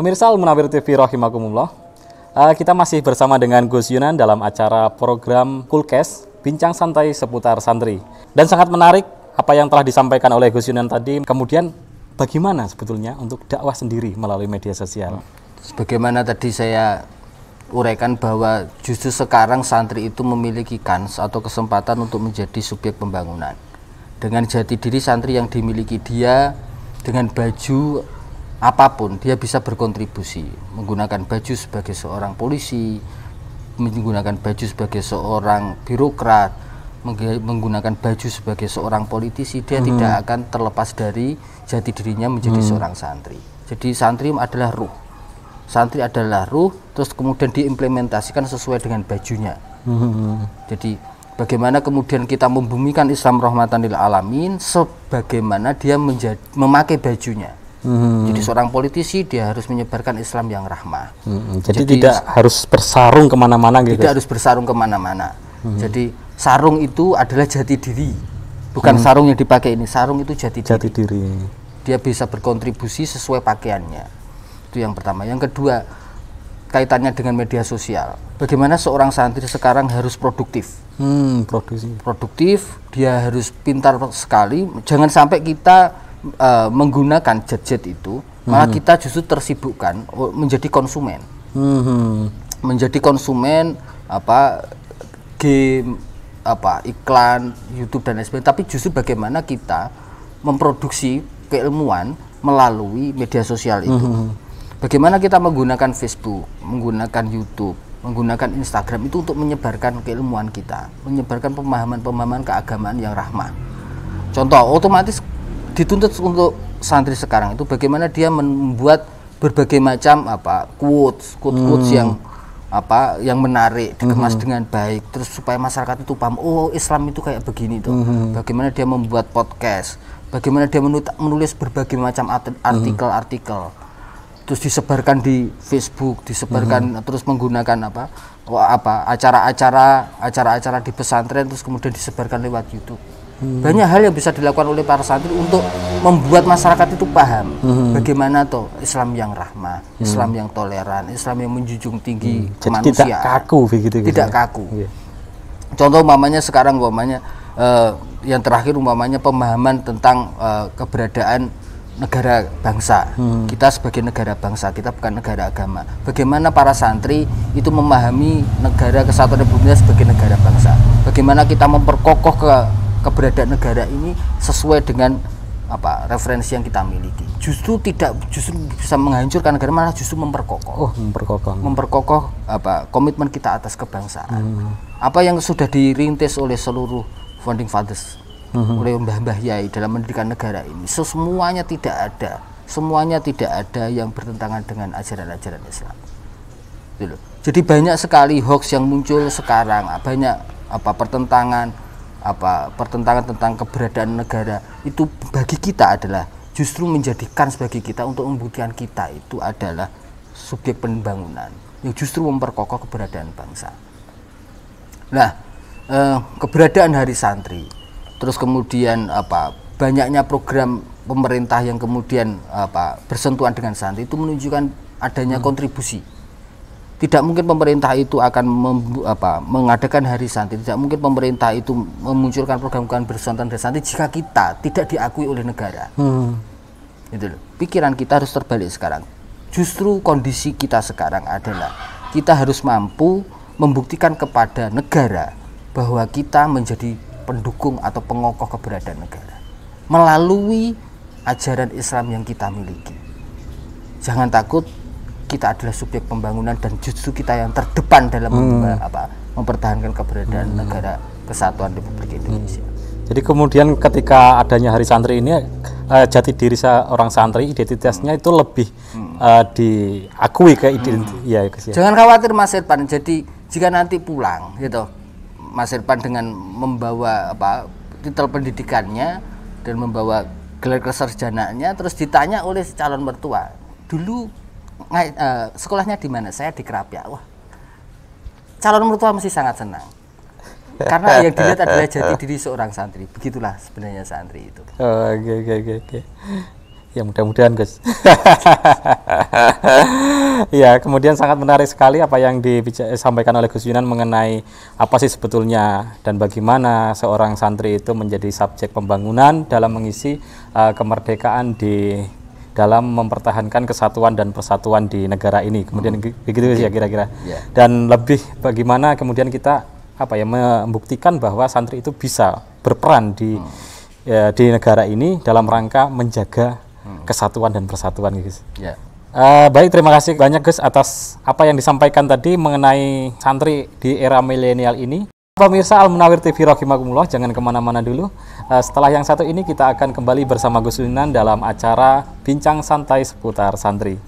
Pemirsa Al-Munawwir TV rahimakumullah. Kita masih bersama dengan Gus Yunan dalam acara program Kulkes, bincang santai seputar santri. Dan sangat menarik apa yang telah disampaikan oleh Gus Yunan tadi. Kemudian bagaimana sebetulnya untuk dakwah sendiri melalui media sosial? Sebagaimana tadi saya uraikan bahwa justru sekarang santri itu memiliki kans atau kesempatan untuk menjadi subjek pembangunan. Dengan jati diri santri yang dimiliki dia, dengan baju apapun dia bisa berkontribusi, menggunakan baju sebagai seorang polisi, menggunakan baju sebagai seorang birokrat, menggunakan baju sebagai seorang politisi, dia tidak akan terlepas dari jati dirinya menjadi seorang santri. Jadi santri adalah ruh. Santri adalah ruh, terus kemudian diimplementasikan sesuai dengan bajunya. Jadi bagaimana kemudian kita membumikan Islam rahmatan lil alamin, sebagaimana dia memakai bajunya. Jadi seorang politisi dia harus menyebarkan Islam yang rahmah. Jadi tidak harus bersarung kemana-mana gitu. Tidak harus bersarung kemana-mana. Jadi sarung itu adalah jati diri, bukan sarung yang dipakai ini. Sarung itu jati diri. Dia bisa berkontribusi sesuai pakaiannya. Itu yang pertama. Yang kedua, kaitannya dengan media sosial. Bagaimana seorang santri sekarang harus produktif. Produktif, dia harus pintar sekali. Jangan sampai kita menggunakan gadget itu, malah kita justru tersibukkan menjadi konsumen, menjadi konsumen game, iklan, YouTube dan lain sebagainya. Tapi justru bagaimana kita memproduksi keilmuan melalui media sosial itu. Bagaimana kita menggunakan Facebook, menggunakan YouTube, menggunakan Instagram itu untuk menyebarkan keilmuan kita, menyebarkan pemahaman-pemahaman keagamaan yang rahmah. Contoh, otomatis dituntut untuk santri sekarang itu bagaimana dia membuat berbagai macam quotes yang menarik, dikemas dengan baik, terus supaya masyarakat itu paham, oh Islam itu kayak begini tuh. Bagaimana dia membuat podcast, bagaimana dia menulis berbagai macam artikel-artikel, terus disebarkan di Facebook, disebarkan terus menggunakan acara-acara di pesantren, terus kemudian disebarkan lewat YouTube. Banyak hal yang bisa dilakukan oleh para santri untuk membuat masyarakat itu paham bagaimana toh Islam yang rahmah, Islam yang toleran, Islam yang menjunjung tinggi kemanusiaan. Tidak kaku begitu. Tidak kaku. Contoh sekarang yang terakhir pemahaman tentang keberadaan negara bangsa. Kita sebagai negara bangsa, kita bukan negara agama. Bagaimana para santri itu memahami negara kesatuan Republik Indonesia sebagai negara bangsa. Bagaimana kita memperkokoh keberadaan negara ini sesuai dengan referensi yang kita miliki. Justru bisa menghancurkan negara, malah justru memperkokoh. Memperkokoh komitmen kita atas kebangsaan. Apa yang sudah dirintis oleh seluruh founding fathers, oleh mbah-mbah yai dalam mendirikan negara ini, semuanya tidak ada yang bertentangan dengan ajaran-ajaran Islam. Jadi banyak sekali hoax yang muncul sekarang, banyak pertentangan tentang keberadaan negara itu bagi kita adalah justru menjadikan sebagai kita untuk membuktikan kita itu adalah subjek pembangunan yang justru memperkokoh keberadaan bangsa. Nah, keberadaan Hari Santri, terus kemudian banyaknya program pemerintah yang kemudian bersentuhan dengan santri itu menunjukkan adanya kontribusi. Tidak mungkin pemerintah itu akan mengadakan Hari Santri, tidak mungkin pemerintah itu memunculkan program-program bersentuhan dengan santri jika kita tidak diakui oleh negara. Gitu loh. Pikiran kita harus terbalik sekarang. Justru kondisi kita sekarang adalah kita harus mampu membuktikan kepada negara bahwa kita menjadi pendukung atau pengokoh keberadaan negara melalui ajaran Islam yang kita miliki. Jangan takut, kita adalah subjek pembangunan dan justru kita yang terdepan dalam mempertahankan keberadaan negara kesatuan Republik Indonesia. Jadi kemudian ketika adanya Hari Santri ini, jati diri seorang santri, identitasnya itu lebih diakui ke identitas. Jangan khawatir Mas Irfan. Jadi jika nanti pulang gitu, Mas Irfan dengan membawa titel pendidikannya dan membawa gelar kesarjanaannya, terus ditanya oleh calon mertua, dulu sekolahnya di mana? Saya di Kerapia. Wah, calon mertua mesti sangat senang. Karena yang dilihat adalah jati diri seorang santri. Begitulah sebenarnya santri itu. Oke. Ya mudah-mudahan Gus. Ya, kemudian sangat menarik sekali apa yang disampaikan oleh Gus Yunan mengenai apa sih sebetulnya dan bagaimana seorang santri itu menjadi subjek pembangunan dalam mengisi kemerdekaan di dalam mempertahankan kesatuan dan persatuan di negara ini. Kemudian begitu ya kira-kira. Dan lebih bagaimana kemudian kita membuktikan bahwa santri itu bisa berperan di negara ini dalam rangka menjaga kesatuan dan persatuan, Gus. Baik, terima kasih banyak Gus atas apa yang disampaikan tadi mengenai santri di era milenial ini. Pemirsa Al Munawir TV rahimakumullah, jangan kemana-mana dulu. Setelah yang satu ini kita akan kembali bersama Gus Yunan dalam acara Bincang Santai Seputar Santri.